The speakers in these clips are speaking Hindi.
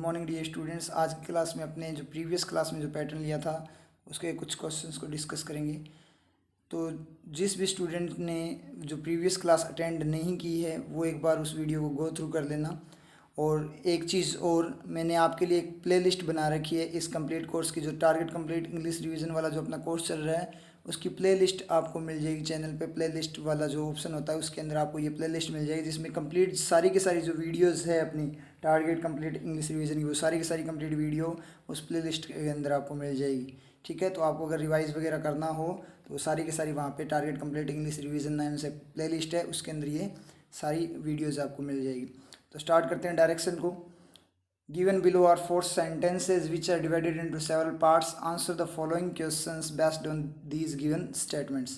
Morning dear students. आज की क्लास में अपने जो प्रीवियस क्लास में जो पैटर्न लिया था उसके कुछ क्वेश्चंस को डिस्कस करेंगे। तो जिस भी स्टूडेंट ने जो प्रीवियस क्लास अटेंड नहीं की है वो एक बार उस वीडियो को गो थ्रू कर लेना। और एक चीज़ और, मैंने आपके लिए एक प्लेलिस्ट बना रखी है इस कंप्लीट कोर्स की, जो टारगेट कंप्लीट इंग्लिश रिवीजन वाला जो अपना कोर्स चल रहा है उसकी प्लेलिस्ट आपको मिल जाएगी चैनल पे। प्लेलिस्ट वाला जो ऑप्शन होता है उसके अंदर आपको ये प्लेलिस्ट मिल जाएगी, जिसमें कंप्लीट सारी की सारी जो वीडियोस है अपनी टारगेट कंप्लीट इंग्लिश रिवीजन की, वो सारी की सारी कंप्लीट वीडियो उस प्लेलिस्ट के अंदर आपको मिल जाएगी। ठीक है, तो आपको अगर रिवाइज वगैरह करना हो तो वो सारी की सारी वहाँ पे टारगेट कंप्लीट इंग्लिश रिवीजन नाम से प्लेलिस्ट है, उसके अंदर ये सारी वीडियोज़ आपको मिल जाएगी। तो स्टार्ट करते हैं डायरेक्शन को। Given below are four sentences which are divided into several parts. Answer the following questions based on these given statements.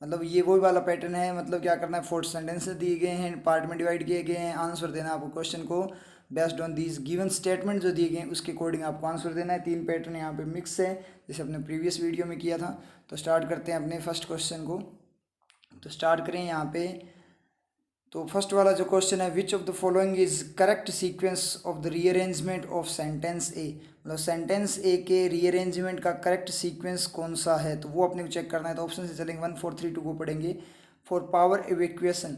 मतलब ये वही वाला पैटर्न है। मतलब क्या करना है, फोर सेंटेंसेस दिए गए हैं, पार्ट में डिवाइड किए गए हैं, आंसर देना है आपको क्वेश्चन को based on these given statement जो दिए गए हैं उसके अकॉर्डिंग आपको आंसर देना है। तीन पैटर्न यहाँ पे मिक्स है जैसे अपने प्रीवियस वीडियो में किया था। तो स्टार्ट करते हैं अपने फर्स्ट क्वेश्चन को। तो स्टार्ट करें यहाँ पे। तो फर्स्ट वाला जो क्वेश्चन है, which of the following is correct sequence of the rearrangement of sentence A. मतलब सेंटेंस ए के रीअरेंजमेंट का करेक्ट सीक्वेंस कौन सा है, तो वो अपने को चेक करना है। तो ऑप्शन से चलेंगे 1 4 3 2 को पढ़ेंगे। For power evacuation,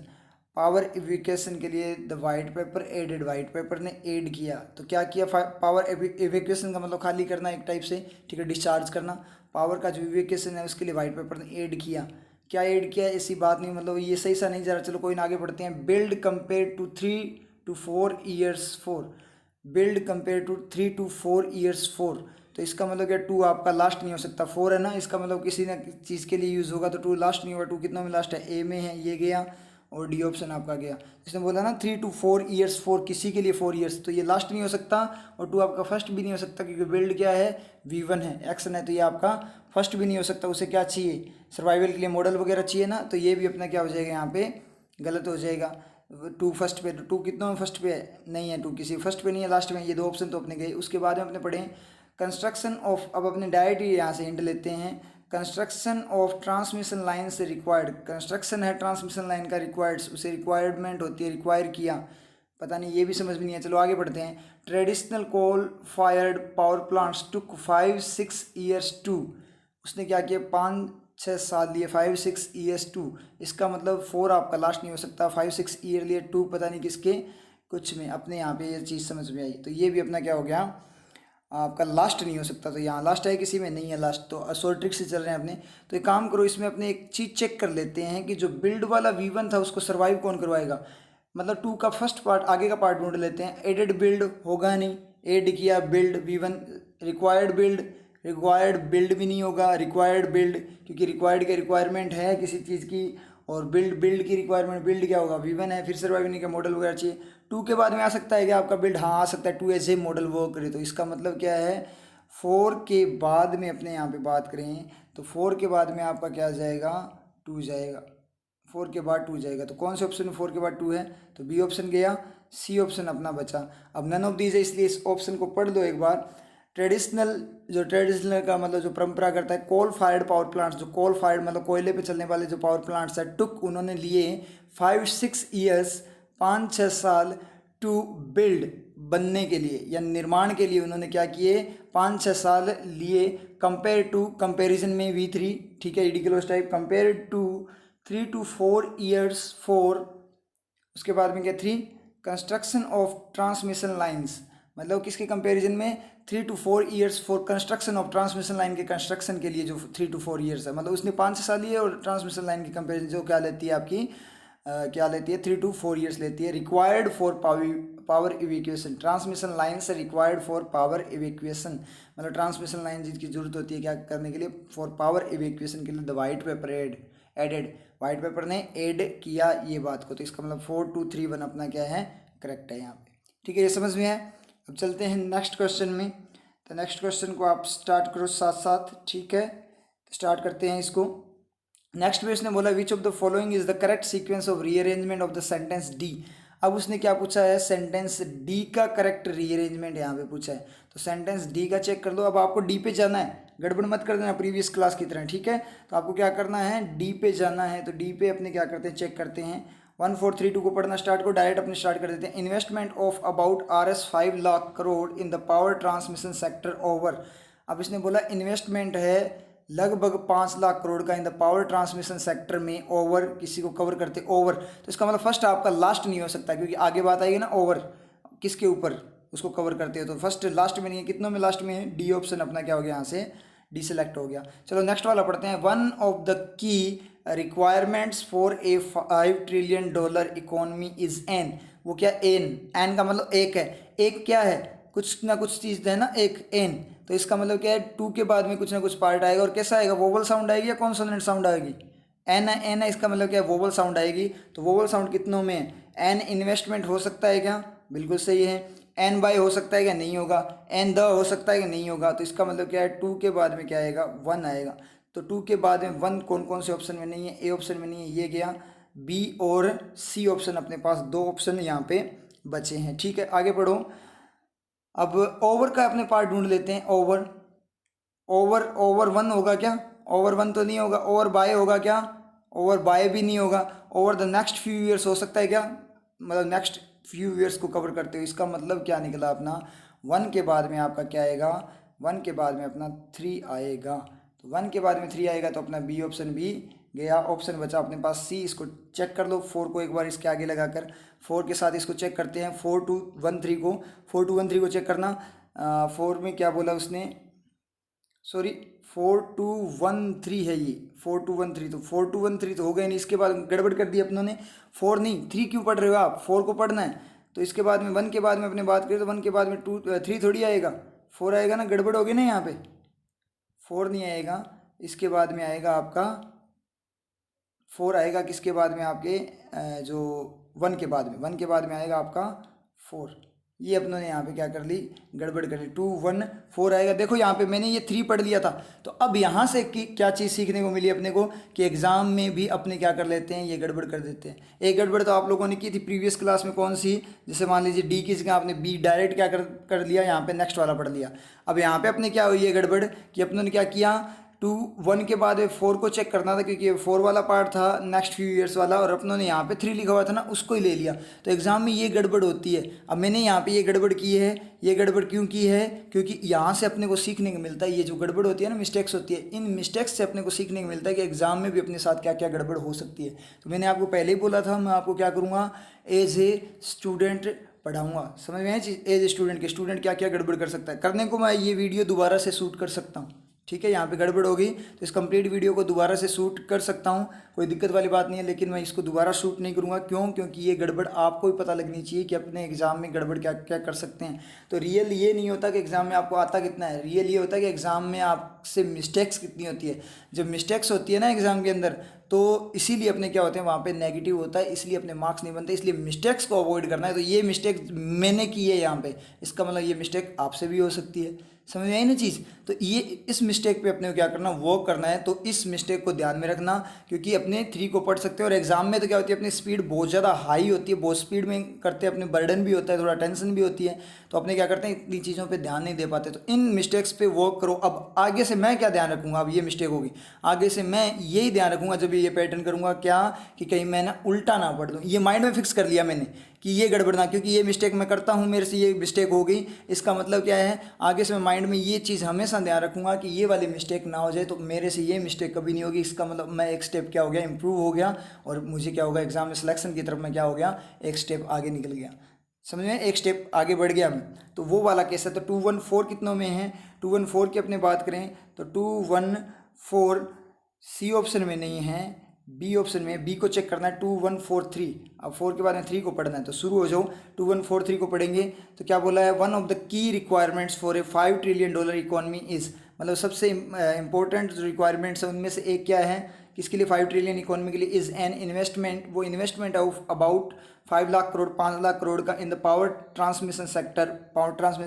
power evacuation के लिए the white paper added, white paper ने ऐड किया। तो क्या किया, पावर इवैक्यूएशन का मतलब खाली करना एक टाइप से, ठीक है, डिस्चार्ज करना। पावर का जो इवैक्यूएशन है उसके लिए वाइट पेपर ने ऐड किया। क्या ऐड किया, ऐसी बात नहीं, मतलब ये सही सा नहीं जा रहा। चलो कोई ना, आगे बढ़ते हैं। Build compare to 3 to 4 years 4, build compare to 3 to 4 years 4। तो इसका मतलब क्या, 2 आपका लास्ट नहीं हो सकता, 4 है ना, इसका मतलब किसी ना चीज़ के लिए यूज़ होगा तो 2 लास्ट नहीं होगा। 2 कितना में लास्ट है, ए में है, ये गया और डी ऑप्शन आपका गया। इसने बोला ना 3 to 4 years 4, किसी के लिए 4 years, तो ये लास्ट नहीं हो सकता और 2 आपका फर्स्ट भी नहीं हो सकता क्योंकि बिल्ड क्या है, V1 है, एक्शन है, तो ये आपका फर्स्ट भी नहीं हो सकता। उसे क्या चाहिए, सर्वाइवल के लिए मॉडल वगैरह चाहिए ना, तो ये भी अपना क्या हो जाएगा यहाँ पे गलत हो जाएगा। 2 फर्स्ट पे, तो 2 कितनों में फर्स्ट पे है, नहीं है, 2 किसी फर्स्ट पे नहीं है, लास्ट में। ये 2 ऑप्शन तो अपने गए। उसके बाद में अपने पढ़े कंस्ट्रक्शन ऑफ, अब अपने डायरेक्ट यहाँ से हिंट लेते हैं। कंस्ट्रक्शन ऑफ ट्रांसमिशन लाइन से रिक्वायर्ड, कंस्ट्रक्शन है ट्रांसमिशन लाइन का, रिक्वायर्ड उसे रिक्वायरमेंट होती है, रिक्वायर किया, पता नहीं, ये भी समझ में नहीं है। चलो आगे बढ़ते हैं। Traditional coal fired power plants took 5-6 years to, उसने क्या किया, 5-6 साल लिए, 5-6 years टू। इसका मतलब 4 आपका लास्ट नहीं हो सकता, 5-6 year लिए, 2 पता नहीं किसके कुछ में, अपने यहाँ पे ये चीज़ समझ में आई। तो ये भी अपना क्या हो गया, आपका लास्ट नहीं हो सकता। तो यहाँ लास्ट है, किसी में नहीं है लास्ट, तो शॉर्ट ट्रिक से चल रहे हैं अपने। तो एक काम करो, इसमें अपने एक चीज़ चेक कर लेते हैं कि जो बिल्ड वाला V1 था उसको सर्वाइव कौन करवाएगा। मतलब 2 का फर्स्ट पार्ट, आगे का पार्ट ढूंढ लेते हैं। एडेड बिल्ड होगा नहीं, एड किया build V1, required build, required build भी नहीं होगा, रिक्वायर्ड बिल्ड, क्योंकि रिक्वायर्ड की रिक्वायरमेंट है किसी चीज़ की, और बिल्ड, बिल्ड की रिक्वायरमेंट, बिल्ड क्या होगा, V1 है, फिर सर्वाइविंग का मॉडल वगैरह चाहिए। 2 के बाद में आ सकता है क्या आपका बिल्ड, हाँ आ सकता है, 2 एज ए मॉडल वर्क करे। तो इसका मतलब क्या है, 4 के बाद में अपने यहाँ पे बात करें तो 4 के बाद में आपका क्या जाएगा, 2 जाएगा। 4 के बाद 2 जाएगा, तो कौन से ऑप्शन में 4 के बाद 2 है, तो बी ऑप्शन गया, सी ऑप्शन अपना बचा। अब नन ऑफ दीज है, इसलिए इस ऑप्शन को पढ़ दो एक बार। ट्रेडिशनल, जो ट्रेडिशनल का मतलब जो परंपरा करता है, कोल फायर्ड पावर प्लांट्स, जो कोल फायर्ड मतलब कोयले पे चलने वाले जो पावर प्लांट्स है, टुक उन्होंने लिए 5-6 years 5-6 साल टू बिल्ड, बनने के लिए या निर्माण के लिए उन्होंने क्या किए, 5-6 साल लिए। कंपेयर टू, कंपेरिजन में V3, ठीक है, इडिकलोस type, compare to 3 to 4 years 4। उसके बाद में क्या, 3 कंस्ट्रक्शन ऑफ ट्रांसमिशन लाइंस, मतलब किसके कंपैरिजन में, 3 to 4 years for construction of transmission line के कंस्ट्रक्शन के लिए जो 3 to 4 years है, मतलब उसने 5 साल लिए, और ट्रांसमिशन लाइन की कंपैरिजन जो क्या लेती है आपकी, क्या लेती है, 3 to 4 years लेती है। Required for power evacuation, transmission line से रिक्वायर्ड फॉर पावर इवैक्यूएशन, मतलब ट्रांसमिशन लाइन जिसकी जरूरत होती है क्या करने के लिए, फॉर पावर इवैक्यूएशन के लिए the white paper added, white paper ने ऐड किया ये बात को। तो इसका मतलब 4 2 3 1 अपना क्या है, करेक्ट है यहाँ पे। ठीक है, ये समझ में है। अब चलते हैं नेक्स्ट क्वेश्चन में। तो नेक्स्ट क्वेश्चन को आप स्टार्ट करो साथ साथ, ठीक है, तो स्टार्ट करते हैं इसको। नेक्स्ट में उसने बोला विच of the following is the correct sequence of rearrangement of the sentence D. अब उसने क्या पूछा है, सेंटेंस डी का करेक्ट रीअरेंजमेंट यहाँ पे पूछा है। तो सेंटेंस डी का चेक कर दो। अब आपको डी पे जाना है, गड़बड़ मत कर देना प्रीवियस क्लास की तरह, ठीक है। तो आपको क्या करना है, डी पे जाना है। तो डी पे अपने क्या करते हैं, चेक करते हैं। 1432 को पढ़ना स्टार्ट करो, डायरेक्ट अपने स्टार्ट कर देते हैं। Investment of about Rs 5 lakh crore in the power transmission sector over. अब इसने बोला इन्वेस्टमेंट है लगभग 5 लाख करोड़ का in the power transmission sector में, ओवर किसी को कवर करते ओवर, तो इसका मतलब फर्स्ट आपका लास्ट नहीं हो सकता, क्योंकि आगे बात आएगी ना ओवर किसके ऊपर उसको कवर करते हो, तो फर्स्ट लास्ट में नहीं है। कितनों में लास्ट में है? डी ऑप्शन अपना क्या हो गया, यहाँ से डी सेलेक्ट हो गया। चलो नेक्स्ट वाला पढ़ते हैं। One of the key requirements for a $5 trillion economy is an. वो क्या? एन का मतलब एक है। एक क्या है? कुछ ना कुछ चीज़ है ना, एक एन, तो इसका मतलब क्या है? टू के बाद में कुछ ना कुछ पार्ट आएगा, और कैसा आएगा? वोवल साउंड आएगी या कॉन्सोनेंट साउंड आएगी? एन है, इसका मतलब क्या है? वोवल साउंड आएगी। तो वोवल साउंड कितनों में है? एन इन्वेस्टमेंट हो सकता है क्या? बिल्कुल सही है। एन बाय हो सकता है क्या? नहीं होगा। एन द हो सकता है कि नहीं होगा। तो इसका मतलब क्या है? टू के बाद में क्या आएगा? वन आएगा। तो टू के बाद में वन कौन कौन से ऑप्शन में नहीं है? ए ऑप्शन में नहीं है, ये गया। बी और सी ऑप्शन अपने पास दो ऑप्शन यहाँ पे बचे हैं। ठीक है, आगे बढ़ो। अब ओवर का अपने पार्ट ढूंढ लेते हैं। ओवर वन होगा क्या? ओवर वन तो नहीं होगा। ओवर बाय होगा क्या? ओवर बाय भी नहीं होगा। Over the next few years हो सकता है क्या? मतलब नेक्स्ट फ्यू ईयर्स को कवर करते हो। इसका मतलब क्या निकला अपना? वन के बाद में आपका क्या आएगा? वन के बाद में अपना थ्री आएगा। तो वन के बाद में थ्री आएगा, तो अपना बी ऑप्शन भी गया। ऑप्शन बचा अपने पास सी। इसको चेक कर लो, 4 को एक बार इसके आगे लगाकर 4 के साथ इसको चेक करते हैं। 4213 को चेक करना। 4 में क्या बोला उसने? सॉरी, 4213 है ये, 4213। तो 4213 तो हो गया नहीं, इसके बाद गड़बड़ कर दी अपनों ने। 4 नहीं, 3 क्यों पढ़ रहे हो आप? 4 को पढ़ना है। तो इसके बाद में वन के बाद में अपने बात करें तो वन के बाद में 3 थोड़ी आएगा, 4 आएगा ना। गड़बड़ होगी ना यहाँ पे, 4 नहीं आएगा। इसके बाद में आएगा आपका 4 आएगा किसके बाद में? आपके जो वन के बाद में आएगा आपका 4। ये अपनों ने यहाँ पे क्या कर ली? गड़बड़ कर ली। 214 आएगा। देखो यहाँ पे मैंने ये 3 पढ़ लिया था। तो अब यहाँ से क्या चीज़ सीखने को मिली अपने को कि एग्जाम में भी अपने क्या कर लेते हैं? ये गड़बड़ कर देते हैं। एक गड़बड़ तो आप लोगों ने की थी प्रीवियस क्लास में, कौन सी? जैसे मान लीजिए डी की जगह आपने बी डायरेक्ट क्या कर लिया, यहाँ पे नेक्स्ट वाला पढ़ लिया। अब यहाँ पे अपने क्या हुई है गड़बड़ कि अपनों ने क्या किया? 1 के बाद 4 को चेक करना था, क्योंकि 4 वाला पार्ट था नेक्स्ट फ्यू ईयर्स वाला, और अपनों ने यहाँ पे 3 लिखा हुआ था ना, उसको ही ले लिया। तो एग्जाम में ये गड़बड़ होती है। अब मैंने यहाँ पे ये गड़बड़ की है। ये गड़बड़ क्यों की है? क्योंकि यहाँ से अपने को सीखने को मिलता है। ये जो गड़बड़ होती है ना, मिस्टेक्स होती है, इन मिस्टेक्स से अपने को सीखने को मिलता है कि एग्जाम में भी अपने साथ क्या क्या गड़बड़ हो सकती है। तो मैंने आपको पहले ही बोला था, मैं आपको क्या करूँगा? एज ए स्टूडेंट पढ़ाऊँगा। समझ में आया चीज़? एज ए स्टूडेंट के स्टूडेंट क्या क्या गड़बड़ कर सकता है, करने को मैं ये वीडियो दोबारा से शूट कर सकता हूँ। ठीक है, यहाँ पे गड़बड़ होगी तो इस कंप्लीट वीडियो को दोबारा से शूट कर सकता हूँ, कोई दिक्कत वाली बात नहीं है। लेकिन मैं इसको दोबारा शूट नहीं करूँगा। क्यों? क्योंकि ये गड़बड़ आपको भी पता लगनी चाहिए कि अपने एग्जाम में गड़बड़ क्या क्या कर सकते हैं। तो रियल ये नहीं होता कि एग्जाम में आपको आता कितना है, रियल ये होता है कि एग्जाम में आपसे मिस्टेक्स कितनी होती है। जब मिस्टेक्स होती है ना एग्जाम के अंदर, तो इसीलिए अपने क्या होते हैं वहाँ पे नेगेटिव होता है, इसलिए अपने मार्क्स नहीं बनते। इसलिए मिस्टेक्स को अवॉइड करना है। तो ये मिस्टेक मैंने की है यहाँ पे, इसका मतलब ये मिस्टेक आपसे भी हो सकती है। समझ में आई ना चीज़? तो ये इस मिस्टेक पे अपने को क्या करना? वर्क करना है। तो इस मिस्टेक को ध्यान में रखना, क्योंकि अपने 3 को पढ़ सकते हैं। और एग्जाम में तो क्या होती है, अपनी स्पीड बहुत ज़्यादा हाई होती है, बहुत स्पीड में करते हैं, अपने बर्डन भी होता है, थोड़ा टेंशन भी होती है। तो अपने क्या करते हैं, इतनी चीज़ों पे ध्यान नहीं दे पाते। तो इन मिस्टेक्स पे वर्क करो। अब आगे से मैं क्या ध्यान रखूँगा? अब ये मिस्टेक होगी, आगे से मैं यही ध्यान रखूँगा जब ये पैटर्न करूँगा क्या, कि कहीं मैं ना उल्टा ना पढ़ दूँ। ये माइंड में फिक्स कर लिया मैंने कि ये गड़बड़ ना, क्योंकि ये मिस्टेक मैं करता हूँ, मेरे से ये मिस्टेक हो गई। इसका मतलब क्या है? आगे से मैं माइंड में ये चीज़ हमेशा ध्यान रखूँगा कि ये वाली मिस्टेक ना हो जाए, तो मेरे से ये मिस्टेक कभी नहीं होगी। इसका मतलब मैं एक स्टेप क्या हो गया? इम्प्रूव हो गया, और मुझे क्या होगा? एग्जाम में सिलेक्शन की तरफ मैं क्या हो गया? एक स्टेप आगे निकल गया। समझ में? एक स्टेप आगे बढ़ गया मैं। तो वो वाला केस है। तो 214 कितनों में है? 214 की अपने बात करें तो 214 सी ऑप्शन में नहीं है, बी ऑप्शन में। बी को चेक करना है 2143। अब 4 के बाद में 3 को पढ़ना है, तो शुरू हो जाओ। 2143 को पढ़ेंगे तो क्या बोला है? One of the key requirements for a $5 trillion economy is, मतलब सबसे इंपॉर्टेंट जो रिक्वायरमेंट्स है उनमें से एक क्या है? किसके लिए? 5 ट्रिलियन इकोनॉमी के लिए। इज एन इन्वेस्टमेंट, वो investment of about 5 lakh crore, 5 lakh crore का in the power transmission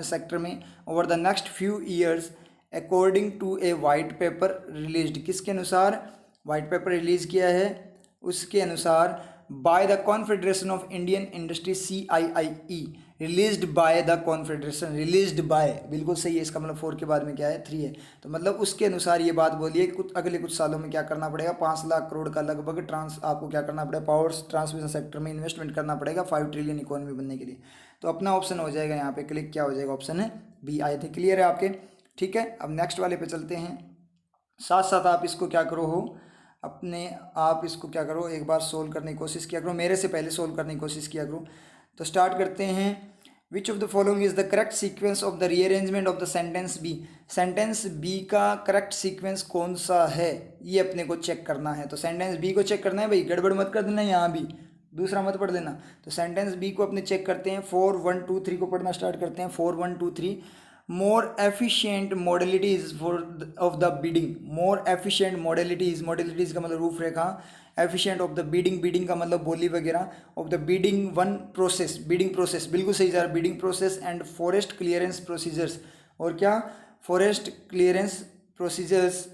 sector में over the next few years according to a white paper released. किसके अनुसार वाइट पेपर रिलीज़ किया है? उसके अनुसार by the Confederation of Indian Industry, CIIE। Released by the Confederation, released by बिल्कुल सही है, इसका मतलब 4 के बाद में क्या है 3 है। तो मतलब उसके अनुसार ये बात बोलिए कुछ अगले कुछ सालों में क्या करना पड़ेगा, 5 लाख करोड़ का लगभग आपको क्या करना पड़ेगा, पावर ट्रांसमिशन सेक्टर में इन्वेस्टमेंट करना पड़ेगा 5 ट्रिलियन इकोनॉमी बनने के लिए। तो अपना ऑप्शन हो जाएगा यहाँ पे क्लिक, क्या हो जाएगा, ऑप्शन है बी। आई थिंक क्लियर है आपके, ठीक है। अब नेक्स्ट वाले पे चलते हैं। साथ साथ आप इसको क्या करो हो, अपने आप इसको क्या करो, एक बार सोल्व करने की कोशिश किया करो, मेरे से पहले सोल्व करने की कोशिश किया करो। तो स्टार्ट करते हैं। Which of the following is the correct sequence of the rearrangement of the sentence B. Sentence B का करेक्ट सीक्वेंस कौन सा है, ये अपने को चेक करना है। तो सेंटेंस बी को चेक करना है भाई, गड़बड़ मत कर देना, यहाँ भी दूसरा मत पढ़ देना। तो सेंटेंस बी को अपने चेक करते हैं, 4 1 2 3 को पढ़ना स्टार्ट करते हैं। 4 1 2 3 more efficient modalities of the bidding, more efficient modalities, modalities का मतलब रूपरेखा, efficient of the bidding, bidding का मतलब बोली वगैरह, of the bidding one process, bidding process बिल्कुल सही जा रहा है, bidding process and forest clearance procedures, और क्या, forest clearance procedures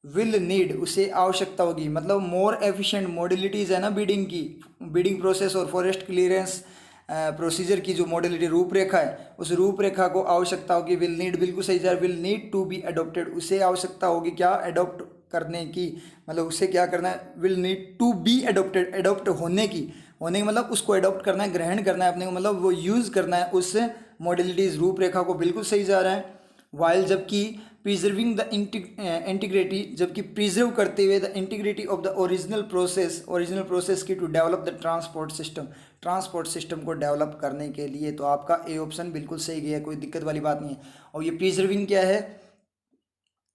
will need, उसे आवश्यकता होगी, मतलब मोर एफिशिएंट मॉडलिटीज है ना बीडिंग की, बीडिंग प्रोसेस और फॉरेस्ट क्लियरेंस प्रोसीजर की जो मॉडलिटी रूपरेखा है, उस रूपरेखा को आवश्यकता होगी, विल नीड बिल्कुल सही जा, will need to be adopted, उसे आवश्यकता होगी क्या, अडोप्ट करने की, मतलब उसे क्या करना है, will need to be adopted, adopt होने की, होने का मतलब उसको अडोप्ट करना है, ग्रहण करना है अपने को, मतलब वो यूज़ करना है उस मॉडलिटीज रूपरेखा को, बिल्कुल सही जा रहा है। वाइल जबकि प्रिजर्विंग द इंटीग्रिटी, जबकि प्रिजर्व करते हुए the integrity of the original process, original process की to develop the transport system, transport system को डेवलप करने के लिए। तो आपका ए ऑप्शन बिल्कुल सही गया, कोई दिक्कत वाली बात नहीं है। और ये प्रिजर्विंग क्या है,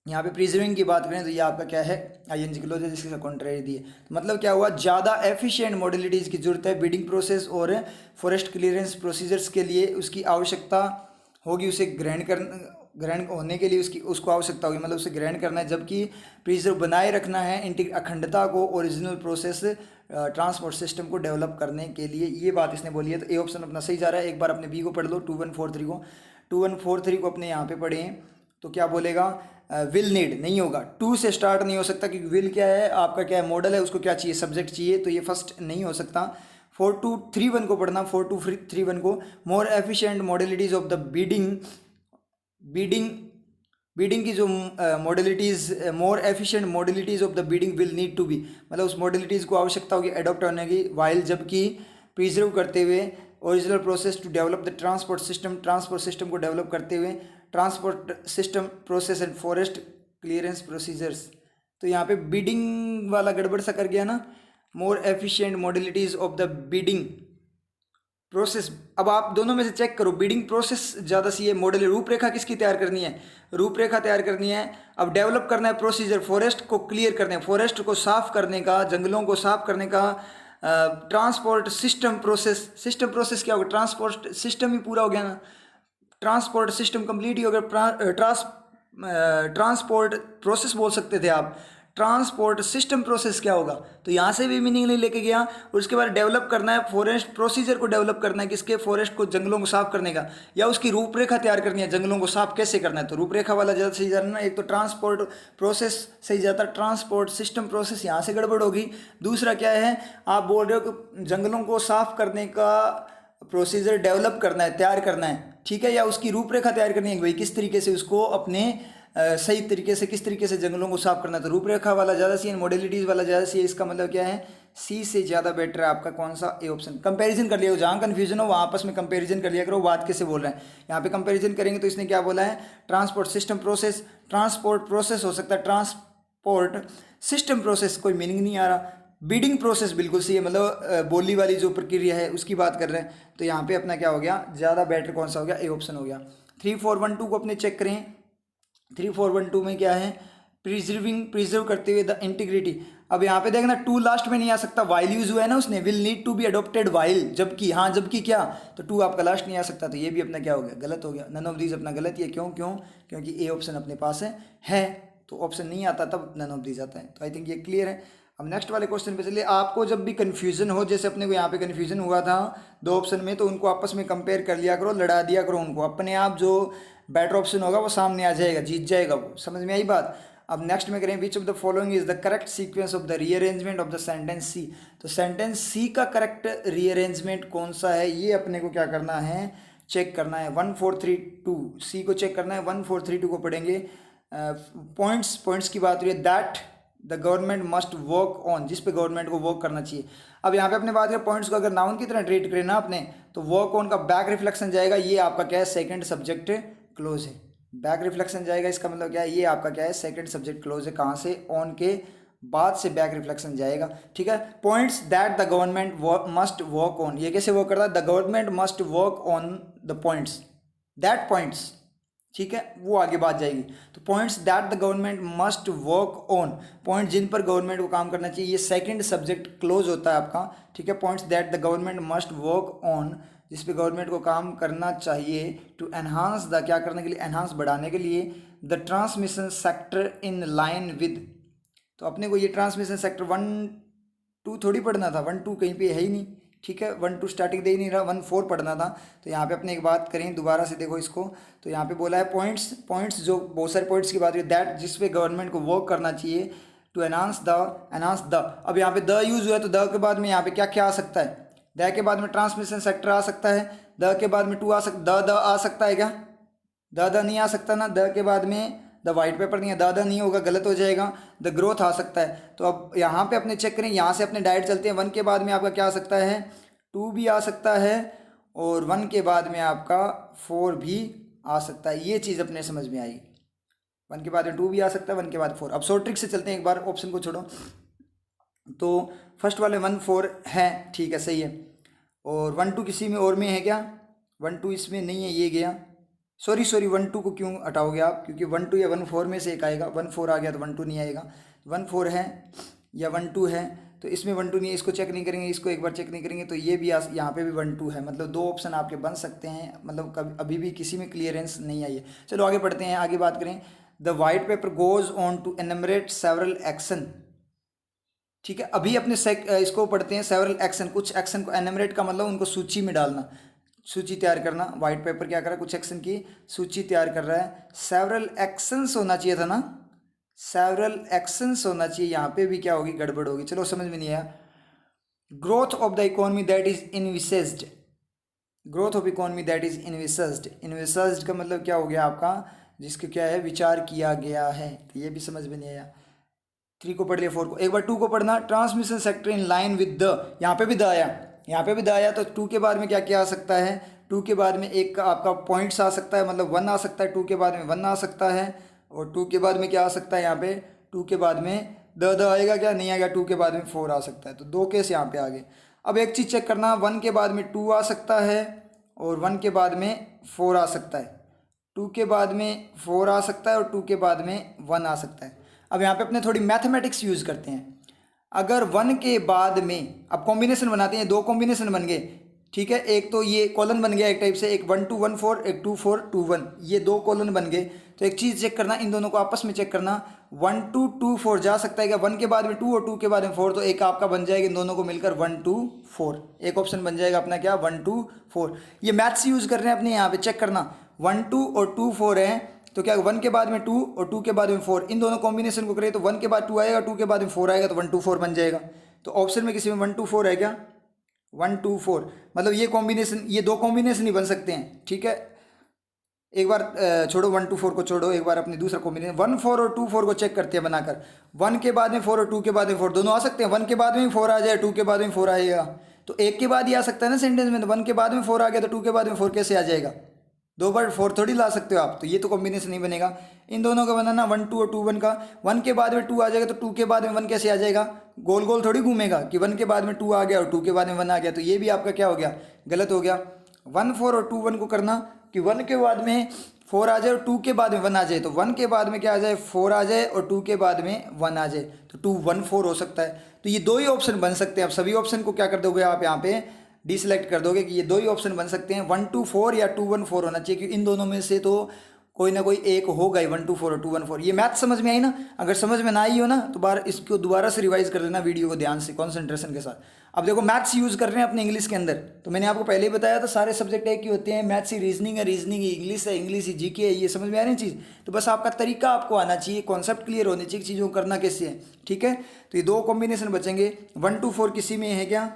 यहाँ पे प्रिजर्विंग की बात करें तो ये आपका क्या है, आईएनजी क्लोज है जिसके कॉन्ट्रेरी दी है। तो मतलब क्या हुआ, ज़्यादा एफिशिएंट मॉडलिटीज़ की जरूरत है बिडिंग प्रोसेस और फॉरेस्ट क्लियरेंस प्रोसीजर्स के लिए, उसकी आवश्यकता होगी, उसे ग्रहण होने के लिए उसको आवश्यकता होगी, मतलब उसे ग्रहण करना है, जबकि प्रिजर्व बनाए रखना है अखंडता को ओरिजिनल प्रोसेस ट्रांसपोर्ट सिस्टम को डेवलप करने के लिए, ये बात इसने बोली है। तो ए ऑप्शन अपना सही जा रहा है। एक बार अपने बी को पढ़ लो, 2143 को, 2143 को अपने यहाँ पे पढ़ें तो क्या बोलेगा, विल नीड नहीं होगा, टू से स्टार्ट नहीं हो सकता, क्योंकि विल क्या है आपका, क्या है मॉडल है, उसको क्या चाहिए, सब्जेक्ट चाहिए, तो ये फर्स्ट नहीं हो सकता। 4231 को पढ़ना, 4231 को, more efficient modalities of the bidding की जो modalities, more efficient modalities of the bidding will need to be, मतलब उस मॉडलिटीज़ को आवश्यकता होगी एडॉप्ट होने की, वाइल जबकि प्रिजर्व करते हुए original process to develop the transport system, transport system को डेवलप करते हुए transport system process and forest clearance procedures. तो यहाँ पे बीडिंग वाला गड़बड़ सा कर गया ना, more efficient modalities of the bidding process. अब आप दोनों में से चेक करो, बीडिंग प्रोसेस ज़्यादा सी है, मॉडल रूपरेखा किसकी तैयार करनी है, रूपरेखा तैयार करनी है। अब डेवलप करना है प्रोसीजर, फॉरेस्ट को क्लियर करने, फॉरेस्ट को साफ करने का, जंगलों को साफ करने का, transport system process, system process क्या होगा, ट्रांसपोर्ट सिस्टम ही पूरा हो गया ना, ट्रांसपोर्ट सिस्टम कंप्लीट ही हो गया, ट्रांसपोर्ट प्रोसेस बोल सकते थे आप, ट्रांसपोर्ट सिस्टम प्रोसेस क्या होगा, तो यहाँ से भी मीनिंग नहीं लेके गया। और उसके बाद डेवलप करना है फॉरेस्ट प्रोसीजर को, डेवलप करना है किसके, फॉरेस्ट को, जंगलों को साफ करने का, या उसकी रूपरेखा तैयार करनी है, जंगलों को साफ कैसे करना है, तो रूपरेखा वाला ज़्यादा सही जा रहा है ना। एक तो ट्रांसपोर्ट प्रोसेस सही जाता है, ट्रांसपोर्ट सिस्टम प्रोसेस यहाँ से गड़बड़ होगी। दूसरा क्या है, आप बोल रहे हो कि जंगलों को साफ करने का प्रोसीजर डेवलप करना है, तैयार करना है, ठीक है, या उसकी रूपरेखा तैयार करनी है भाई, किस तरीके से उसको अपने सही तरीके से, किस तरीके से जंगलों को साफ करना है। तो रूपरेखा वाला ज़्यादा सी है, मॉडलिटीज़ वाला ज़्यादा सी है, इसका मतलब क्या है, सी से ज़्यादा बेटर है आपका कौन सा, ए ऑप्शन। कंपैरिजन कर लिया, जहाँ कन्फ्यूजन हो वहाँ आपस में कंपैरिजन कर लिया करो, बात कैसे बोल रहे हैं। यहाँ पे कंपैरिजन करेंगे तो इसने क्या बोला है, transport system process, transport process हो सकता है, ट्रांसपोर्ट सिस्टम प्रोसेस कोई मीनिंग नहीं आ रहा। बीडिंग प्रोसेस बिल्कुल सही है, मतलब बोली वाली जो प्रक्रिया है उसकी बात कर रहे हैं। तो यहाँ पे अपना क्या हो गया, ज़्यादा बेटर कौन सा हो गया, ए ऑप्शन हो गया। 3412 को अपने चेक करें, 3412 में क्या है, प्रिजर्व करते हुए द इंटीग्रिटी। अब यहाँ पे देखना, टू लास्ट में नहीं आ सकता, वाइल यूज हुआ है ना उसने, will need to be adopted while, जबकि, हाँ जबकि क्या, तो टू आपका लास्ट नहीं आ सकता, तो ये भी अपना क्या हो गया, गलत हो गया। नन ऑफ दीज अपना गलत ही है, क्यों, क्योंकि ए ऑप्शन अपने पास है तो ऑप्शन नहीं आता तब नन ऑफ दीज आता है। तो आई थिंक ये क्लियर है। अब नेक्स्ट वाले क्वेश्चन पे चलिए। आपको जब भी कन्फ्यूजन हो, जैसे अपने को यहाँ पे कन्फ्यूजन हुआ था दो ऑप्शन में, तो उनको आपस में कंपेयर कर लिया करो, लड़ा दिया करो उनको, अपने आप जो बेटर ऑप्शन होगा वो सामने आ जाएगा, जीत जाएगा वो। समझ में आई बात। अब नेक्स्ट में करें, which of the following is the correct sequence of the rearrangement of the sentence C. तो सेंटेंस सी का करेक्ट रीअरेंजमेंट कौन सा है, ये अपने को क्या करना है, चेक करना है 1432, सी को चेक करना है 1432 को पढ़ेंगे। पॉइंट्स की बात हुई है that the government must work on, जिस पे गवर्नमेंट को वर्क करना चाहिए। अब यहाँ पे अपने बात करें पॉइंट्स को अगर नाउन की तरह ट्रीट करें ना आपने, तो वर्क ऑन का बैक रिफ्लेक्शन जाएगा, ये आपका क्या है सेकंड सब्जेक्ट क्लोज है। बैक रिफ्लेक्शन जाएगा, इसका मतलब क्या है, ये आपका क्या है सेकंड सब्जेक्ट क्लोज है। कहाँ से, ऑन के बाद से बैक रिफ्लेक्शन जाएगा, ठीक है। Points that the government must work on, ये कैसे वर्क करता है, the government must work on the points that points, ठीक है, वो आगे बात जाएगी। तो points that the government must work on, point जिन पर गवर्नमेंट को काम करना चाहिए, ये सेकंड सब्जेक्ट क्लोज होता है आपका, ठीक है। Points that the government must work on, जिस पे गवर्नमेंट को काम करना चाहिए, टू एनहांस द, क्या करने के लिए, एनहांस बढ़ाने के लिए, the transmission sector in line with. तो अपने को ये ट्रांसमिशन सेक्टर 1-2 थोड़ी पढ़ना था, 1-2 कहीं पे है ही नहीं, ठीक है, 1-2 स्टार्टिंग दे ही नहीं रहा, 1-4 पढ़ना था। तो यहाँ पे अपने एक बात करें दोबारा से, देखो इसको, तो यहाँ पे बोला है पॉइंट्स जो बहुत सारे पॉइंट्स की बात हुई, दैट जिस पे गवर्नमेंट को वर्क करना चाहिए, टू एनहांस द। अब यहाँ पे द यूज हुआ है, तो द के बाद में यहाँ पे क्या क्या आ सकता है, द के बाद में ट्रांसमिशन सेक्टर आ सकता है, द के बाद में टू आ सकता, द आ सकता है क्या, द नहीं आ सकता ना, द के बाद में द वाइट पेपर नहीं है, द नहीं होगा, गलत हो जाएगा, द ग्रोथ आ सकता है। तो अब यहाँ पे अपने चेक करें, यहाँ से अपने डायरेक्ट चलते हैं, 1 के बाद में आपका क्या आ सकता है, 2 भी आ सकता है, और 1 के बाद में आपका 4 भी आ सकता है। ये चीज़ अपने समझ में आएगी, 1 के बाद में 2 भी आ सकता है, 1 के बाद 4। अब शॉर्ट ट्रिक से चलते हैं, एक बार ऑप्शन को छोड़ो, तो फर्स्ट वाले 1-4 है, ठीक है, सही है, और 1-2 किसी में और में है क्या, 1-2 इसमें नहीं है, ये गया, सॉरी 1-2 को क्यों हटाओगे आप, क्योंकि 1-2 या 1-4 में से एक आएगा, 1-4 आ गया तो 1-2 नहीं आएगा, 1-4 है या 1-2 है, तो इसमें 1-2 नहीं है, इसको चेक नहीं करेंगे, इसको एक बार चेक नहीं करेंगे, तो ये भी यहाँ पे भी 1-2 है, मतलब 2 ऑप्शन आपके बन सकते हैं, मतलब कभी अभी भी किसी में क्लियरेंस नहीं आई है। चलो आगे पढ़ते हैं, आगे बात करें, the white paper goes on to enumerate several action, ठीक है, अभी अपने इसको पढ़ते हैं, सेवरल एक्शन, कुछ एक्शन को, एनमरेट का मतलब उनको सूची में डालना, सूची तैयार करना। वाइट पेपर क्या कर रहा है, कुछ एक्शन की सूची तैयार कर रहा है, सेवरल एक्शंस होना चाहिए था ना, सेवरल एक्शंस होना चाहिए, यहाँ पे भी क्या होगी, गड़बड़ होगी, चलो समझ में नहीं आया। Growth of the economy that is envisaged, growth of economy that is envisaged, envisaged का मतलब क्या हो गया आपका, जिसके क्या है, विचार किया गया है, तो ये भी समझ में नहीं आया। 3 को पढ़ लिया, 4 को, एक बार 2 को पढ़ना, transmission sector in line with the, यहाँ पे भी द आया, यहाँ पे भी द आया, तो 2 के बाद में क्या क्या आ सकता है, 2 के बाद में एक आपका पॉइंट्स आ सकता है, मतलब 1 आ सकता है, 2 के बाद में 1 आ सकता है, और 2 के बाद में क्या आ सकता है, यहाँ पे 2 के बाद में द आएगा क्या, नहीं आएगा, 2 के बाद में 4 आ सकता है, तो 2 केस यहाँ पे आ गए। अब एक चीज़ चेक करना, 1 के बाद में 2 आ सकता है, और 1 के बाद में 4 आ सकता है, 2 के बाद में 4 आ सकता है, और 2 के बाद में 1 आ सकता है। अब यहाँ पे अपने थोड़ी मैथमेटिक्स यूज़ करते हैं, अगर 1 के बाद में, अब कॉम्बिनेशन बनाते हैं, 2 कॉम्बिनेशन बन गए, ठीक है, एक तो ये कॉलन बन गया एक टाइप से, एक 1-2-1-4, एक 2-4-2-1, ये 2 कॉलन बन गए। तो एक चीज़ चेक करना, इन दोनों को आपस में चेक करना, 1-2-2-4 जा सकता है क्या, 1 के बाद में 2 और 2 के बाद में 4, तो एक आपका बन जाएगा इन दोनों को मिलकर 1-2-4, एक ऑप्शन बन जाएगा अपना क्या, 1-2-4। ये मैथ्स यूज़ कर रहे हैं अपने, यहाँ पे चेक करना, 1-2 और 2-4 है, तो क्या 1 के बाद में 2 और 2 के बाद में 4, इन दोनों कॉम्बिनेशन को करें तो 1 के बाद 2 आएगा, 2 के बाद में 4 आएगा, तो 1-2-4 बन जाएगा। तो ऑप्शन में किसी में 1-2-4 है क्या, 1-2-4, मतलब ये कॉम्बिनेशन, ये 2 कॉम्बिनेशन ही बन सकते हैं, ठीक है। एक बार छोड़ो 1-2-4 को छोड़ो, एक बार अपनी दूसरा कॉम्बिनेशन 1-4 और 2-4 को चेक करते हैं बनाकर, 1 के बाद में 4 और 2 के बाद में 4 दोनों आ सकते हैं, 1 के बाद में 4 आ जाए, 2 के बाद में 4 आएगा, तो एक के बाद ही आ सकता है ना सेंटेंस में, तो 1 के बाद में 4 आ गया, तो 2 के बाद में 4 कैसे आ जाएगा, 2 बार 4 थोड़ी ला सकते हो आप, तो ये तो कॉम्बिनेशन नहीं बनेगा। इन दोनों का बनाना 1-2 और 2-1 का, 1 के बाद में 2 आ जाएगा, तो 2 के बाद में 1 कैसे आ जाएगा, गोल गोल थोड़ी घूमेगा कि 1 के बाद में 2 आ गया और 2 के बाद में 1 आ गया, तो ये भी आपका क्या हो गया, गलत हो गया। 1-4 और 2-1 को करना कि 1 के बाद में 4 आ जाए और 2 के बाद में 1 आ जाए, तो 1 के बाद में क्या आ जाए, 4 आ जाए, और 2 के बाद में 1 आ जाए, तो 2-1-4 हो सकता है। तो ये 2 ही ऑप्शन बन सकते हैं। आप सभी ऑप्शन को क्या कर दोगे, आप यहाँ पे डिसलेक्ट कर दोगे कि ये 2 ही ऑप्शन बन सकते हैं, 1-2-4 या 2-1-4 होना चाहिए, क्योंकि इन दोनों में से तो कोई ना कोई एक होगा ही, 1-2-4 और 2-1-4। ये मैथ समझ में आई ना, अगर समझ में ना आई हो ना तो बार इसको दोबारा से रिवाइज कर लेना वीडियो को ध्यान से, कॉन्सेंट्रेशन के साथ। अब देखो मैथ्स यूज़ कर रहे हैं अपने इंग्लिश के अंदर, तो मैंने आपको पहले ही बताया था सारे सब्जेक्ट एक ही होते हैं, मैथ्स ही रीजनिंग है, रीजनिंग ही इंग्लिश है, इंग्लिश ही जीके है, ये समझ में आ रही चीज़। तो बस आपका तरीका आपको आना चाहिए, कॉन्सेप्ट क्लियर होने चाहिए, चीज़ों को करना कैसे है, ठीक है। तो ये 2 कॉम्बिनेशन बचेंगे, 1-2-4 किसी में है क्या,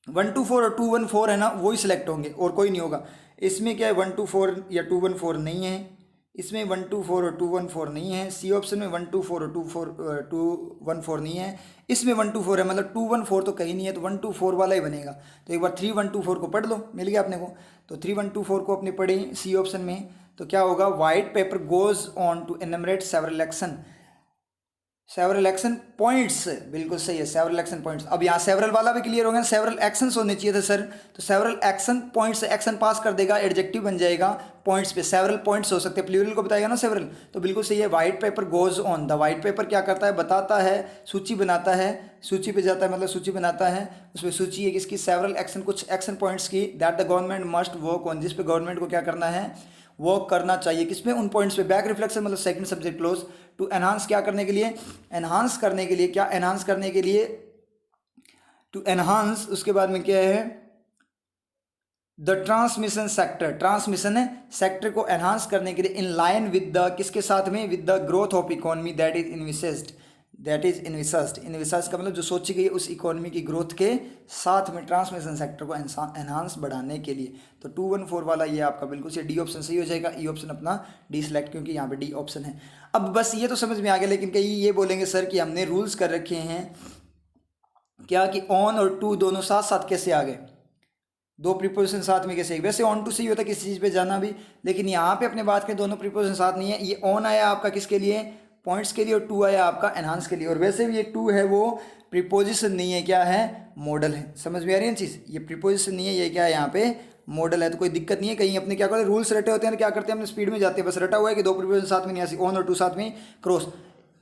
1-2-4 और 2-1-4 है ना, वही सिलेक्ट होंगे और कोई नहीं होगा। इसमें क्या है 124 या 214 नहीं है, इसमें 124 और 214 नहीं है, सी ऑप्शन में 124 और 214 नहीं है, इसमें 124 है, मतलब 214 तो कहीं नहीं है, तो 124 वाला ही बनेगा। तो एक बार 3124 को पढ़ लो, मिल गया अपने को। तो 3124 को अपने पढ़े सी ऑप्शन में, तो क्या होगा, white paper goes on to enumerate several action points, बिल्कुल सही है, सेवरल एक्शन पॉइंट्स। अब यहाँ सेवरल वाला भी क्लियर हो गया, सेवरल एक्शंस होने चाहिए थे सर, तो सेवरल एक्शन पॉइंट्स, एक्शन पास कर देगा, एडजेक्टिव बन जाएगा पॉइंट्स पे, सेवरल पॉइंट्स हो सकते हैं, प्लूरल को बताएगा ना सेवरल, तो बिल्कुल सही है। White paper goes on, the white paper क्या करता है, बताता है, सूची बनाता है, सूची पे जाता है, मतलब सूची बनाता है, उसमें सूची है किसकी, सेवरल एक्शन, कुछ एक्शन पॉइंट्स की, that the government must work on, जिस पे गवर्नमेंट को क्या करना है, वर्क करना चाहिए, किसमें, उन पॉइंट्स पे। बैक रिफ्लेक्शन मतलब second subject close, to enhance, क्या करने के लिए, एनहांस करने के लिए, क्या एनहांस करने के लिए, टू एनहांस, उसके बाद में क्या है, द ट्रांसमिशन सेक्टर, ट्रांसमिशन है सेक्टर को एनहांस करने के लिए, इन लाइन विद द, किसके साथ में, with the growth of economy that is envisaged, that is envisaged, envisaged का मतलब जो सोची गई उस इकोनॉमी की ग्रोथ के साथ में ट्रांसमिशन सेक्टर को एनहांस बढ़ाने के लिए। तो 214 वाला ये आपका बिल्कुल से डी ऑप्शन सही हो जाएगा, ई ऑप्शन अपना डी सिलेक्ट, क्योंकि यहाँ पे डी ऑप्शन है। अब बस ये तो समझ में आ गया, लेकिन कई ये बोलेंगे सर कि हमने रूल्स कर रखे हैं क्या कि ऑन और टू दोनों साथ साथ कैसे आ गए, दो प्रीपोजिशन साथ में कैसे, वैसे ऑन टू से ही होता है किसी चीज़ पे जाना भी, लेकिन यहाँ पे अपने बात करें दोनों प्रीपोजिशन साथ नहीं है, ये ऑन आया आपका किसके लिए, पॉइंट्स के लिए, और टू आया आपका एनहांस के लिए, और वैसे भी ये टू है वो प्रीपोजिशन नहीं है, क्या है, मॉडल है। समझ में आ रही है चीज़, ये प्रीपोजिशन नहीं है, ये क्या है, यहाँ पे मॉडल है, तो कोई दिक्कत नहीं है। कहीं अपने क्या करते हैं, रूल्स रटे होते हैं, क्या करते हैं, अपने स्पीड में जाते हैं, बस रटा हुआ है कि दो प्रीपोजिशन साथ में नहीं आती, ऑन और टू साथ में क्रॉस,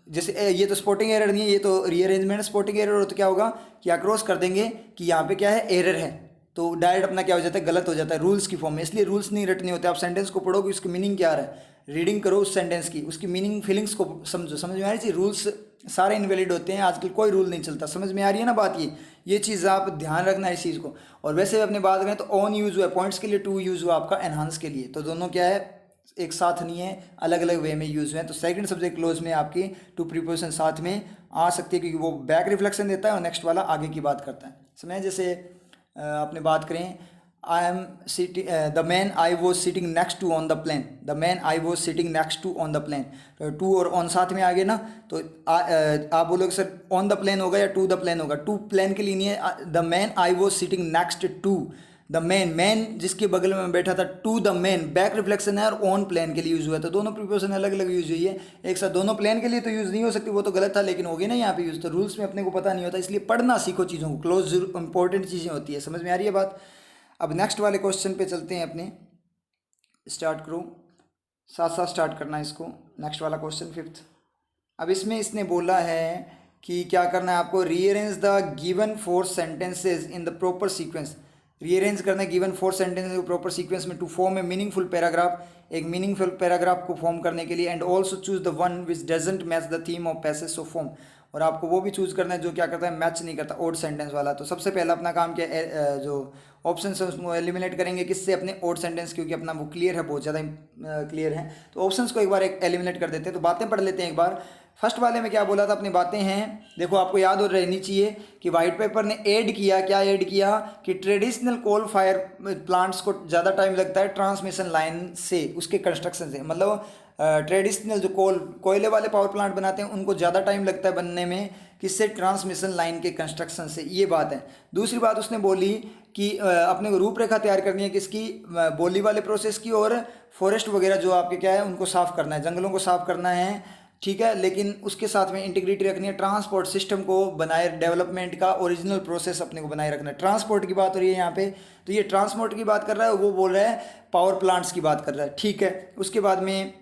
जैसे ये तो स्पॉटिंग एरर नहीं है, ये तो रीअरेंजमेंट स्पॉटिंग एरर हो, तो क्या होगा, क्या क्रॉस कर देंगे कि यहाँ पे क्या है, एरर है, तो डायरेक्ट अपना क्या हो जाता है, गलत हो जाता है रूल्स की फॉर्म में, इसलिए रूल्स नहीं रटने होते। आप सेंटेंस को पढ़ोगे, उसकी मीनिंग क्या आ रहा है, रीडिंग करो उस सेंटेंस की, उसकी मीनिंग फीलिंग्स को समझो, समझ में आ रही है। रूल्स सारे इनवैलिड होते हैं, आजकल कोई रूल नहीं चलता, समझ में आ रही है ना बात, ये चीज़ आप ध्यान रखना है इस चीज़ को। और वैसे अपने बात करें तो ऑन यूज़ हुआ है पॉइंट्स के लिए, टू यूज़ हुआ आपका एनहांस के लिए, तो दोनों क्या है, एक साथ नहीं है, अलग अलग वे में यूज़ हुए हैं। तो सेकंड सब्जेक्ट क्लोज में आपकी टू प्रीपोजिशन साथ में आ सकती है, क्योंकि वो बैक रिफ्लेक्शन देता है और नेक्स्ट वाला आगे की बात करता है। समझे, जैसे अपने बात करें, I am sitting, the man I was sitting next to on the plane, the man I was sitting next to on the plane, तो टू और ऑन साथ में आ गए ना, तो आप बोलोगे सर ऑन द प्लेन होगा या टू द प्लेन होगा, टू प्लेन के लिए नहीं है, the man I was sitting next to the man, man जिसके बगल में बैठा था, to the man back reflection है, और ऑन प्लेन के लिए यूज़ हुआ है, तो दोनों प्रीपोजिशन अलग अलग यूज़ हुई है, एक साथ दोनों प्लेन के लिए तो यूज़ नहीं हो सकती, वो तो गलत था, लेकिन होगी ना यहाँ पे यूज़, तो रूल्स में अपने को पता नहीं होता, इसलिए पढ़ना सीखो चीज़ों को, क्लोज इंपॉर्टेंट चीज़ें होती है। समझ में आ रही है बात। अब नेक्स्ट वाले क्वेश्चन पे चलते हैं अपने, स्टार्ट करो, साथ साथ स्टार्ट करना है इसको। नेक्स्ट वाला क्वेश्चन फिफ्थ, अब इसमें इसने बोला है कि क्या करना है आपको, rearrange the given four sentences in the proper sequence, rearrange करना है गिवन फोर सेंटेंसेज को प्रॉपर सीक्वेंस में, to form a meaningful paragraph, एक मीनिंगफुल पैराग्राफ को फॉर्म करने के लिए, and also choose the one which doesn't match the theme of passage of form, और आपको वो भी चूज़ करना है जो क्या करता है, मैच नहीं करता, ओड सेंटेंस वाला। तो सबसे पहला अपना काम क्या है, जो ऑप्शन है उसको एलिमिनेट करेंगे, किससे, अपने ओड सेंटेंस, क्योंकि अपना वो क्लियर है, बहुत ज़्यादा क्लियर है, तो ऑप्शंस को एक बार एलिमिनेट कर देते हैं। तो बातें पढ़ लेते हैं एक बार। फर्स्ट वाले में क्या बोला था, अपनी बातें हैं, देखो आपको याद हो रहनी चाहिए कि वाइट पेपर ने ऐड किया, क्या ऐड किया कि ट्रेडिशनल कोल फायर प्लांट्स को ज़्यादा टाइम लगता है ट्रांसमिशन लाइन से, उसके कंस्ट्रक्शन से, मतलब ट्रेडिशनल जो कोयले वाले पावर प्लांट बनाते हैं उनको ज़्यादा टाइम लगता है बनने में, किससे, ट्रांसमिशन लाइन के कंस्ट्रक्शन से, ये बात है। दूसरी बात उसने बोली कि अपने को रूपरेखा तैयार करनी है किसकी, बोली वाले प्रोसेस की, और फॉरेस्ट वगैरह जो आपके क्या है उनको साफ़ करना है, जंगलों को साफ़ करना है, ठीक है, लेकिन उसके साथ में इंटीग्रिटी रखनी है, ट्रांसपोर्ट सिस्टम को बनाए, डेवलपमेंट का ओरिजिनल प्रोसेस अपने को बनाए रखना है। ट्रांसपोर्ट की बात हो रही है यहाँ पे, तो ये ट्रांसपोर्ट की बात कर रहा है, वो बोल रहा है पावर प्लांट्स की बात कर रहा है, ठीक है। उसके बाद में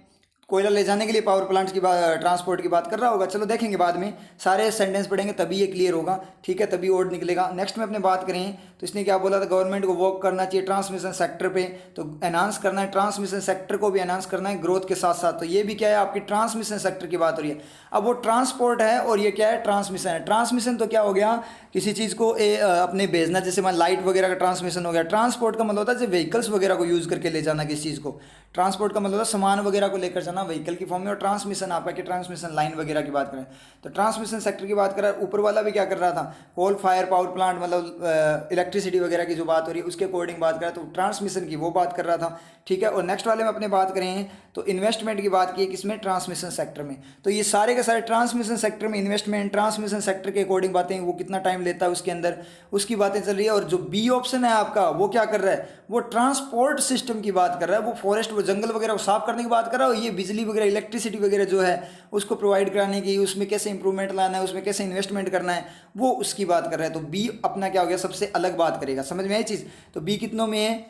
कोयला ले जाने के लिए पावर प्लांट्स की बात, ट्रांसपोर्ट की बात कर रहा होगा, चलो देखेंगे बाद में, सारे सेंटेंस पढ़ेंगे तभी ये क्लियर होगा, ठीक है, तभी वर्ड निकलेगा। नेक्स्ट में अपने बात करें तो इसने क्या बोला था, गवर्नमेंट को वर्क करना चाहिए ट्रांसमिशन सेक्टर पे, तो एनहांस करना है, ट्रांसमिशन सेक्टर को भी एनहांस करना है ग्रोथ के साथ साथ, तो ये भी क्या है आपकी ट्रांसमिशन सेक्टर की बात हो रही है। अब वो ट्रांसपोर्ट है और ये क्या है, ट्रांसमिशन है। ट्रांसमिशन तो क्या हो गया, किसी चीज़ को अपने भेजना, जैसे मान लाइट वगैरह का ट्रांसमिशन हो गया। ट्रांसपोर्ट का मतलब होता है व्हीकल्स वगैरह को यूज़ करके ले जाना किसी चीज़ को, ट्रांसपोर्ट का मतलब होता है सामान वगैरह को लेकर जाना, ना व्हीकल की फॉर्म में, और ट्रांसमिशन आपका कि ट्रांसमिशन लाइन वगैरह की बात करें तो ट्रांसमिशन सेक्टर की बात करें, ऊपर वाला भी क्या कर रहा था, कोल फायर पावर प्लांट मतलब इलेक्ट्रिसिटी वगैरह की जो बात हो रही है उसके अकॉर्डिंग बात करें तो ट्रांसमिशन की वो बात कर रहा था, ठीक है। और नेक्स्ट वाले में अपने बात करें तो इन्वेस्टमेंट की बात की किसमें, ट्रांसमिशन सेक्टर में। तो ये सारे के सारे ट्रांसमिशन सेक्टर में इन्वेस्टमेंट, ट्रांसमिशन सेक्टर के अकॉर्डिंग बातें, वो कितना टाइम लेता है उसके अंदर, उसकी बातें चल रही है। और जो बी ऑप्शन है आपका वो क्या कर रहा है, वो ट्रांसपोर्ट सिस्टम की बात कर रहा है, वो फॉरेस्ट, वो जंगल वगैरह को साफ करने की बात कर रहा है, और ये बिजली वगैरह इलेक्ट्रिसिटी वगैरह जो है उसको प्रोवाइड कराने की, उसमें कैसे इंप्रूवमेंट लाना है, उसमें कैसे इन्वेस्टमेंट करना है, वो उसकी बात कर रहा है। तो बी अपना क्या हो गया, सबसे अलग बात करेगा। समझ में आई चीज़। तो बी कितनों में है,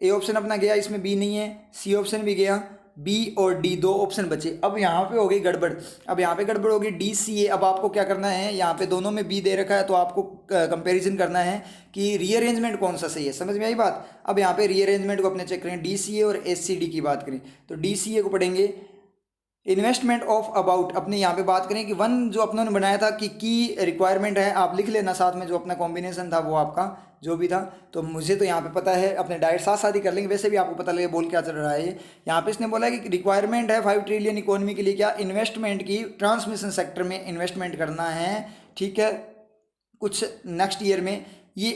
ए ऑप्शन अपना गया, इसमें बी नहीं है, सी ऑप्शन भी गया, बी और डी दो ऑप्शन बचे। अब यहाँ पे हो गई गड़बड़, अब यहाँ पे गड़बड़ होगी डी सी ए। अब आपको क्या करना है, यहाँ पे दोनों में बी दे रखा है तो आपको कंपैरिजन करना है कि रीअरेंजमेंट कौन सा सही है। समझ में आई बात। अब यहाँ पे रीअरेंजमेंट को अपने चेक करें, डी सी ए और एस सी डी की बात करें तो डी सी ए को पढ़ेंगे इन्वेस्टमेंट ऑफ अबाउट, अपने यहाँ पे बात करें कि वन जो अपनों ने बनाया था कि की रिक्वायरमेंट है, आप लिख लेना साथ में जो अपना कॉम्बिनेशन था वो आपका जो भी था। तो मुझे तो यहाँ पे पता है, अपने डायरेक्ट साथ साथ ही कर लेंगे, वैसे भी आपको पता लगे बोल क्या चल रहा है। यहाँ पे इसने बोला है कि रिक्वायरमेंट है 5 ट्रिलियन इकोनॉमी के लिए, क्या इन्वेस्टमेंट की, ट्रांसमिशन सेक्टर में इन्वेस्टमेंट करना है, ठीक है, कुछ नेक्स्ट ईयर में। ये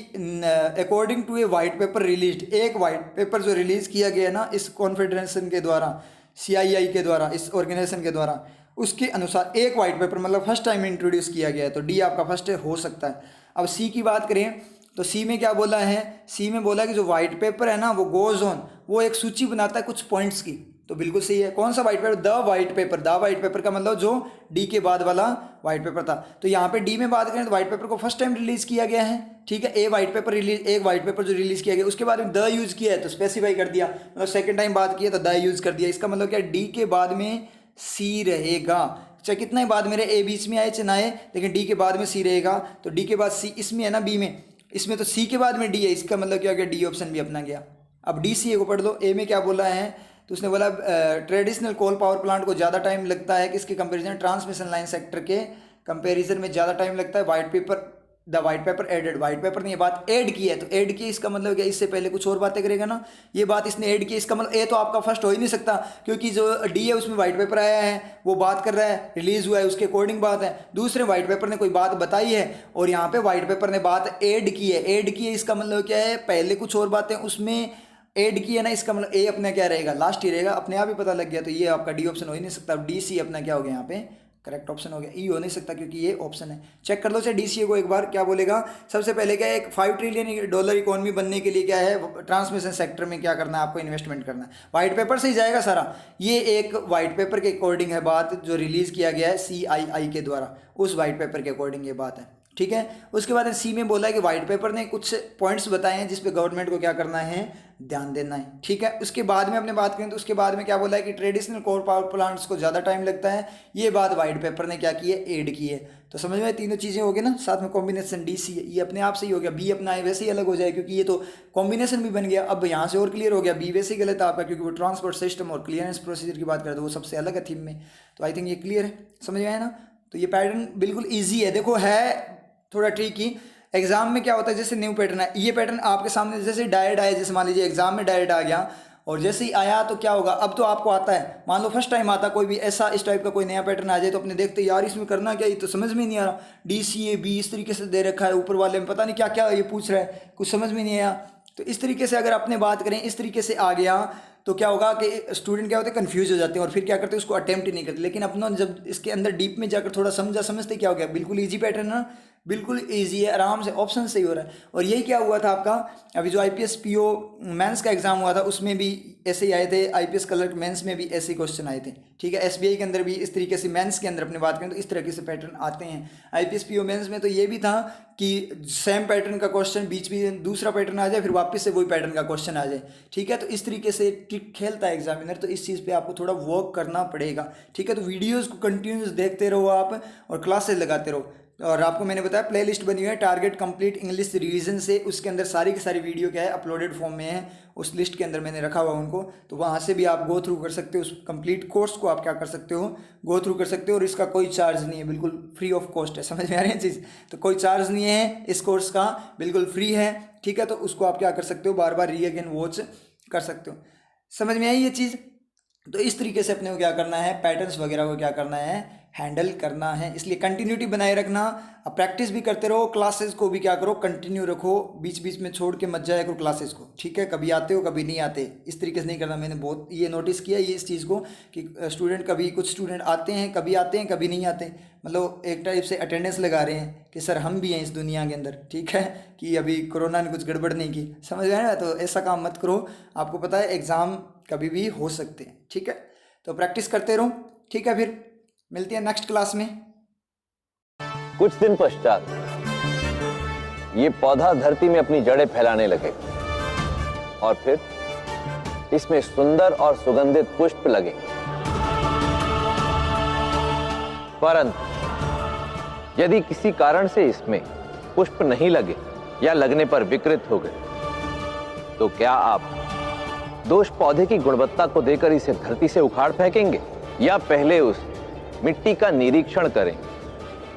according to a white paper release, एक वाइट पेपर जो रिलीज किया गया ना इस कॉन्फेडरेशन के द्वारा, CII के द्वारा, इस ऑर्गेनाइजेशन के द्वारा, उसके अनुसार एक वाइट पेपर मतलब फर्स्ट टाइम इंट्रोड्यूस किया गया है। तो डी आपका फर्स्ट हो सकता है। अब सी की बात करें तो सी में क्या बोला है, सी में बोला कि जो वाइट पेपर है ना वो गोज ऑन, वो एक सूची बनाता है कुछ पॉइंट्स की। तो बिल्कुल सही है। कौन सा white paper, the white paper, the white paper का मतलब जो डी के बाद वाला वाइट पेपर था। तो यहाँ पे डी में बात करें तो वाइट पेपर को फर्स्ट टाइम रिलीज किया गया है, ठीक है। ए वाइट पेपर रिलीज, एक वाइट पेपर जो रिलीज किया गया उसके बाद में द यूज किया है तो स्पेसिफाई कर दिया, मतलब सेकंड टाइम बात की है तो द यूज कर दिया। इसका मतलब क्या, डी के बाद में सी रहेगा, चाहे कितना ही बाद मेरे ए बीच में आए चाहे ना आए, लेकिन डी के बाद में सी रहेगा। तो डी के बाद सी इसमें है ना, बी में, इसमें तो सी के बाद में डी है, इसका मतलब क्या गया, डी ऑप्शन भी अपना गया। अब डी सी ए को पढ़ लो। ए में क्या बोला है, तो उसने बोला ट्रेडिशनल कोल पावर प्लांट को ज़्यादा टाइम लगता है किसके कंपैरिजन, ट्रांसमिशन लाइन सेक्टर के कंपैरिजन में ज़्यादा टाइम लगता है। White paper, the white paper added, white paper ने ये बात ऐड की है, तो ऐड की इसका मतलब क्या, इससे पहले कुछ और बातें करेगा ना, ये बात इसने ऐड की, इसका मतलब ए तो आपका फर्स्ट हो ही नहीं सकता, क्योंकि जो डी है उसमें वाइट पेपर आया है, वो बात कर रहा है, रिलीज हुआ है, उसके अकॉर्डिंग बात है। दूसरे वाइट पेपर ने कोई बात बताई है और यहाँ पे वाइट पेपर ने बात ऐड की है, ऐड की है इसका मतलब क्या है, पहले कुछ और बातें उसमें ऐड की है ना, इसका मतलब ए अपना क्या रहेगा, लास्ट ही रहेगा, अपने आप ही पता लग गया। तो ये आपका डी ऑप्शन हो ही नहीं सकता। डी सी अपना क्या हो गया, यहाँ पे करेक्ट ऑप्शन हो गया। ई हो नहीं सकता क्योंकि ये ऑप्शन है। चेक कर लो चाहे डीसीए को एक बार, क्या बोलेगा। सबसे पहले क्या है, एक 5 ट्रिलियन डॉलर इकोनॉमी बनने के लिए क्या है, ट्रांसमिशन सेक्टर में क्या करना है, आपको इन्वेस्टमेंट करना है। वाइट पेपर से ही जाएगा सारा, ये एक वाइट पेपर के अकॉर्डिंग है बात जो रिलीज किया गया है CII के द्वारा, उस वाइट पेपर के अकॉर्डिंग ये बात है, ठीक है। उसके बाद सी में बोला है कि वाइट पेपर ने कुछ पॉइंट्स बताए हैं जिस पे गवर्नमेंट को क्या करना है, ध्यान देना है, ठीक है। उसके बाद में अपने बात करें तो उसके बाद में क्या बोला है कि ट्रेडिशनल कोल पावर प्लांट्स को ज़्यादा टाइम लगता है, ये बात वाइट पेपर ने क्या की है, ऐड की है। तो समझ में तीनों चीज़ें हो गई ना, साथ में कॉम्बिनेशन डी सी है, ये अपने आप से ही हो गया। बी अपना है वैसे ही अलग हो जाए क्योंकि ये तो कॉम्बिनेशन भी बन गया। अब यहाँ से और क्लियर हो गया, बी वैसे ही गलत है आपका क्योंकि वो ट्रांसपोर्ट सिस्टम और क्लियरेंस प्रोसीजर की बात करें तो वो सबसे अलग है थीम में। तो आई थिंक ये क्लियर है, समझ में आया ना। तो ये पैटर्न बिल्कुल ईजी है, देखो है थोड़ा ट्रिकी। एग्जाम में क्या होता है, जैसे न्यू पैटर्न है, ये पैटर्न आपके सामने जैसे डायरेक्ट आया, जैसे मान लीजिए एग्जाम में डायरेक्ट आ गया और जैसे ही आया तो क्या होगा, अब तो आपको आता है, मान लो फर्स्ट टाइम आता कोई भी ऐसा इस टाइप का कोई नया पैटर्न आ जाए तो अपने देखते यार इसमें करना क्या, ये तो समझ में नहीं आ रहा, DCA-B इस तरीके से दे रखा है, ऊपर वाले में पता नहीं क्या क्या ये पूछ रहा है, कुछ समझ में नहीं आया। तो इस तरीके से अगर अपने बात करें, इस तरीके से आ गया तो क्या होगा कि स्टूडेंट क्या होते हैं, कंफ्यूज हो जाते हैं और फिर क्या करते हैं, उसको अटेम्प्ट ही नहीं करते। लेकिन अपना जब इसके अंदर डीप में जाकर थोड़ा समझते क्या हो गया, बिल्कुल ईजी पैटर्न है ना, बिल्कुल इजी है, आराम से ऑप्शन सही हो रहा है। और यही क्या हुआ था आपका, अभी जो IPS PO मेंस का एग्जाम हुआ था उसमें भी ऐसे ही आए थे, IPS क्लर्क मेंस में भी ऐसे क्वेश्चन आए थे, ठीक है। SBI के अंदर भी इस तरीके से, मेंस के अंदर अपनी बात करें तो इस तरीके से पैटर्न आते हैं। IPS PO मेंस में तो ये भी था कि सेम पैटर्न का क्वेश्चन बीच में दूसरा पैटर्न आ जाए, फिर वापस से वही पैटर्न का क्वेश्चन आ जाए, ठीक है। तो इस तरीके से ट्रिक खेलता है एग्जामिनर, तो इस चीज़ पे आपको थोड़ा वर्क करना पड़ेगा, ठीक है। तो वीडियोस को कंटिन्यूस देखते रहो आप और क्लासेस लगाते रहो। और आपको मैंने बताया प्लेलिस्ट बनी हुई है टारगेट कंप्लीट इंग्लिश रिवीजन से, उसके अंदर सारी की सारी वीडियो क्या है अपलोडेड फॉर्म में है, उस लिस्ट के अंदर मैंने रखा हुआ उनको, तो वहाँ से भी आप गो थ्रू कर सकते हो, उस कंप्लीट कोर्स को आप क्या कर सकते हो, गो थ्रू कर सकते हो। और इसका कोई चार्ज नहीं है, बिल्कुल फ्री ऑफ कॉस्ट है, समझ में आ रही है चीज़। तो कोई चार्ज नहीं है इस कोर्स का, बिल्कुल फ्री है, ठीक है। तो उसको आप क्या कर सकते हो, बार बार री अगेन वॉच कर सकते हो। समझ में आई ये चीज़, तो इस तरीके से अपने को क्या करना है, पैटर्न्स वगैरह को क्या करना है, हैंडल करना है। इसलिए कंटिन्यूटी बनाए रखना, अब प्रैक्टिस भी करते रहो, क्लासेस को भी क्या करो, कंटिन्यू रखो, बीच बीच में छोड़ के मत जाया करो क्लासेस को, ठीक है। कभी आते हो कभी नहीं आते, इस तरीके से नहीं करना। मैंने बहुत ये नोटिस किया ये इस चीज़ को कि स्टूडेंट कभी कुछ स्टूडेंट आते हैं कभी नहीं आते, मतलब एक टाइप से अटेंडेंस लगा रहे हैं कि सर हम भी हैं इस दुनिया के अंदर, ठीक है, कि अभी कोरोना ने कुछ गड़बड़ नहीं की, समझ गए ना। तो ऐसा काम मत करो, आपको पता है एग्ज़ाम कभी भी हो सकते हैं, ठीक है। तो प्रैक्टिस करते रहो, ठीक है। फिर मिलते हैं नेक्स्ट क्लास में। कुछ दिन पश्चात ये पौधा धरती में अपनी जड़ें फैलाने लगे और फिर इसमें सुंदर और सुगंधित पुष्प लगे। परंतु यदि किसी कारण से इसमें पुष्प नहीं लगे या लगने पर विकृत हो गए, तो क्या आप दोष पौधे की गुणवत्ता को देकर इसे धरती से उखाड़ फेंकेंगे या पहले उस मिट्टी का निरीक्षण करें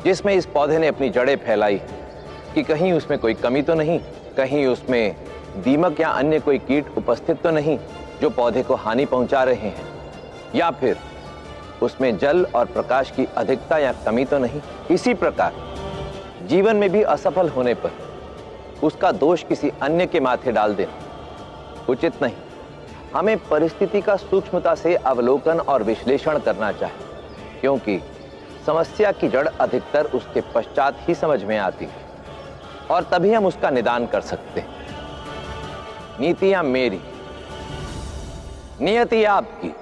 जिसमें इस पौधे ने अपनी जड़ें फैलाई कि कहीं उसमें कोई कमी तो नहीं, कहीं उसमें दीमक या अन्य कोई कीट उपस्थित तो नहीं जो पौधे को हानि पहुंचा रहे हैं, या फिर उसमें जल और प्रकाश की अधिकता या कमी तो नहीं। इसी प्रकार जीवन में भी असफल होने पर उसका दोष किसी अन्य के माथे डाल देना उचित नहीं। हमें परिस्थिति का सूक्ष्मता से अवलोकन और विश्लेषण करना चाहिए, क्योंकि समस्या की जड़ अधिकतर उसके पश्चात ही समझ में आती है और तभी हम उसका निदान कर सकते हैं। नीतियां मेरी, नियति आपकी।